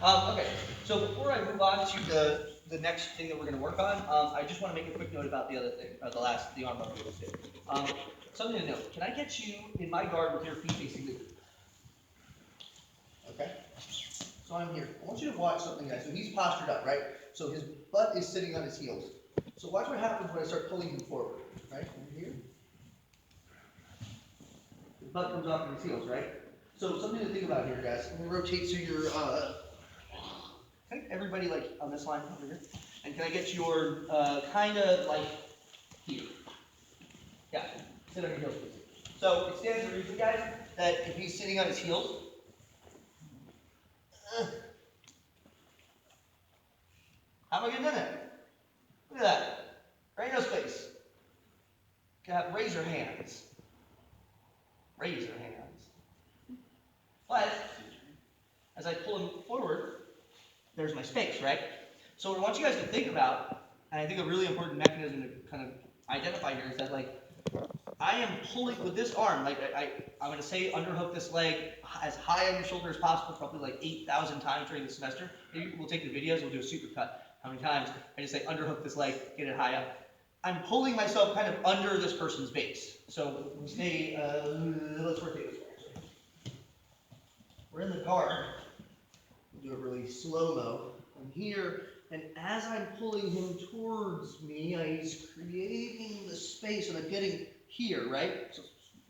Okay, so before I move on to the next thing that we're going to work on, I just want to make a quick note about the other thing, the arm bar we just did. Something to note, can I get you in my guard with your feet facing me? Okay, so I'm here. I want you to watch something, guys. So he's postured up, right? So his butt is sitting on his heels. So watch what happens when I start pulling him forward, right? Over here. His butt comes off of his heels, right? So something to think about here, guys. I'm going to rotate so you're, can everybody like on this line over here? And can I get your, kind of like here? Yeah, sit on your heels, please. So it stands to reason, guys, that if he's sitting on his heels, how am I getting in there? Look at that. Right, no space. Raise your hands. Raise your hands. But as I pull him forward, there's my space, right? So what I want you guys to think about, and I think a really important mechanism to kind of identify here is that, like, I am pulling with this arm, like I'm going to say underhook this leg as high on your shoulder as possible, probably like 8,000 times during the semester. Maybe we'll take the videos, we'll do a super cut. How many times I just say underhook this leg, get it high up. I'm pulling myself kind of under this person's base. So we stay, let's rotate this way. We're in the guard. We'll do it really slow-mo. I'm here, and as I'm pulling him towards me, he's creating the space, and I'm getting here, right? So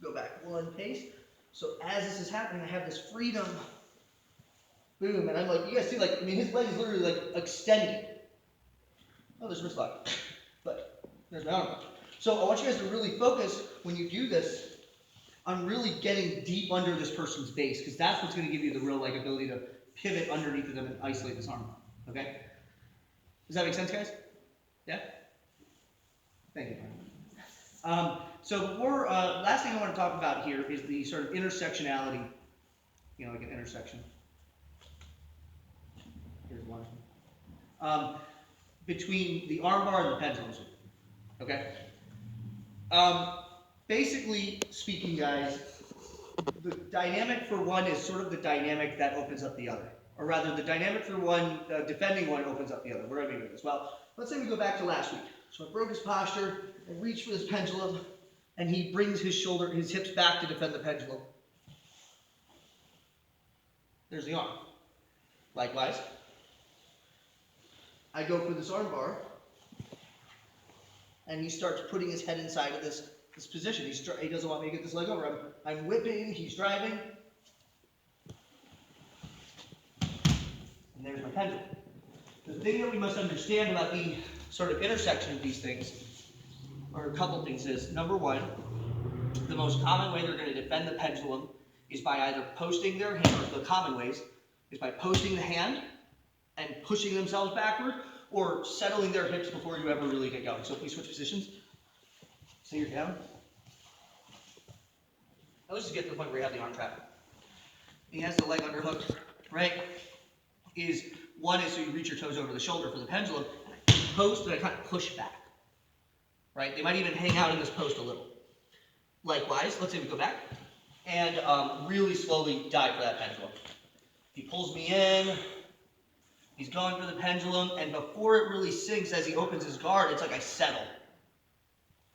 go back one pace. So as this is happening, I have this freedom. Boom, and I'm like, you guys see, like, I mean, his leg is literally like extending. Oh, there's wrist lock, but there's my arm. So I want you guys to really focus when you do this on really getting deep under this person's base, because that's what's going to give you the real like ability to pivot underneath of them and isolate this arm. Okay? Does that make sense, guys? Yeah? Thank you. So before, last thing I want to talk about here is the sort of intersectionality, you know, like an intersection. Here's one. Between the armbar and the pendulum. Okay? Basically speaking, guys, the dynamic for one is sort of the dynamic that opens up the other. Or rather, the dynamic for one, defending one opens up the other. Where are we with this? Well, let's say we go back to last week. So I broke his posture, I reach for this pendulum, and he brings his hips back to defend the pendulum. There's the arm. Likewise, I go for this arm bar, and he starts putting his head inside of this position. He doesn't want me to get this leg over. I'm whipping, he's driving. And there's my pendulum. The thing that we must understand about the sort of intersection of these things, or a couple things, is number one, the most common way they're going to defend the pendulum is by either posting their hand, or the common ways, is by posting the hand and pushing themselves backward, or settling their hips before you ever really get going. So please switch positions. So you're down. Now let's just get to the point where you have the arm trap. He has the leg underhooked, right? One is so you reach your toes over the shoulder for the pendulum, post, and I kind of push back, right? They might even hang out in this post a little. Likewise, let's say we go back and really slowly dive for that pendulum. He pulls me in, he's going for the pendulum, and before it really sinks, as he opens his guard, it's like I settle.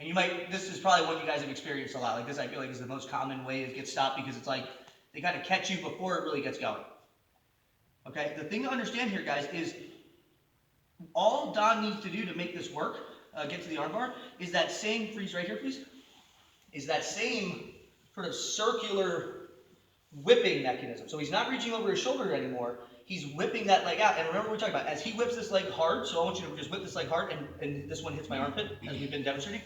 And this is probably what you guys have experienced a lot. Like this, I feel like is the most common way to get stopped, because it's like they kind of catch you before it really gets going. Okay, the thing to understand here, guys, is all Don needs to do to make this work, get to the armbar, is that same, freeze right here, please, is that same sort of circular whipping mechanism. So he's not reaching over his shoulder anymore, he's whipping that leg out. And remember what we're talking about, as he whips this leg hard, so I want you to just whip this leg hard, and this one hits my armpit, as we've been demonstrating.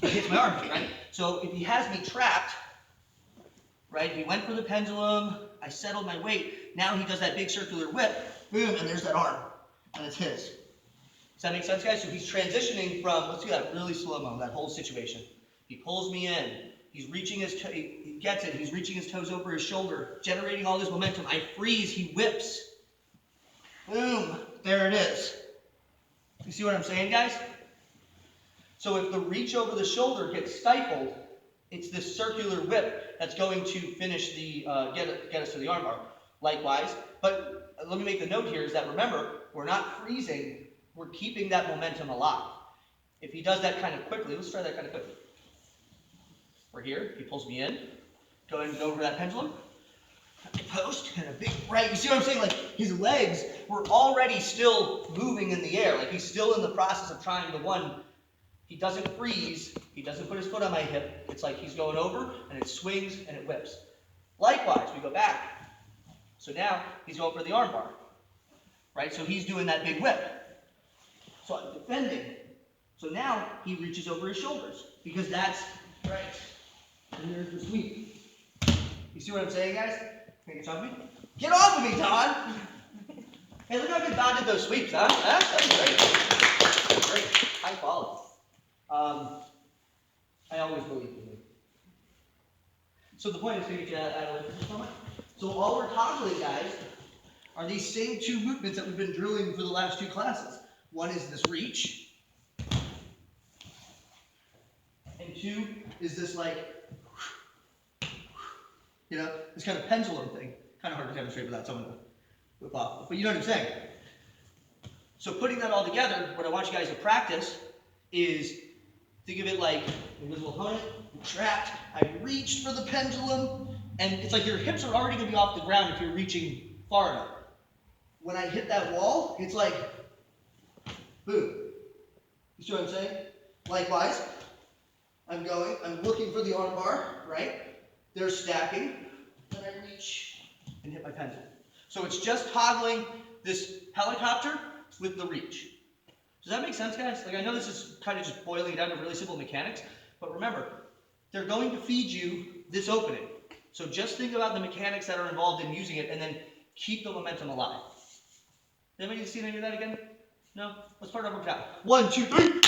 It hits my armpit, right? So if he has me trapped, right, he went for the pendulum, I settled my weight, now he does that big circular whip, boom, and there's that arm, and it's his. Does that make sense, guys? So he's transitioning from, let's do that really slow-mo, that whole situation. He pulls me in, he's reaching he gets it, he's reaching his toes over his shoulder, generating all this momentum. I freeze, he whips. Boom, there it is. You see what I'm saying, guys? So if the reach over the shoulder gets stifled, it's this circular whip that's going to finish the, get us to the armbar. likewise. But let me make the note here is that remember, we're not freezing, we're keeping that momentum alive. If he does that kind of quickly, let's try that kind of quickly. We're here, he pulls me in, go ahead and go over that pendulum, post, and a big right. You see what I'm saying? Like his legs were already still moving in the air, like he's still in the process of trying to he doesn't freeze, he doesn't put his foot on my hip, it's like he's going over, and it swings, and it whips. Likewise, we go back. So now, he's going for the armbar, right? So he's doing that big whip. So I'm defending. So now, he reaches over his shoulders, because that's, right, and there's the sweep. You see what I'm saying, guys? Can you get off me? Get off of me, Don! Hey, look how good Don did those sweeps, huh? That was great. Great. High quality. I always believe in you. So the point is to get you out of it for just a moment. So all we're toggling, guys, are these same two movements that we've been drilling for the last two classes. One is this reach, and two is this like, you know, this kind of pendulum thing. Kind of hard to demonstrate without someone to whip off, but you know what I'm saying. So putting that all together, what I want you guys to practice is think of it like invisible opponent, trapped, I reached for the pendulum, and it's like your hips are already going to be off the ground if you're reaching far enough. When I hit that wall, it's like, boom. You see what I'm saying? Likewise, I'm looking for the armbar, right? They're stacking, then I reach and hit my pendulum. So it's just toggling this helicopter with the reach. Does that make sense, guys? Like, I know this is kind of just boiling it down to really simple mechanics, but remember, they're going to feed you this opening. So just think about the mechanics that are involved in using it, and then keep the momentum alive. Did anybody see any of that again? No? Let's start our workout. 1, 2, 3.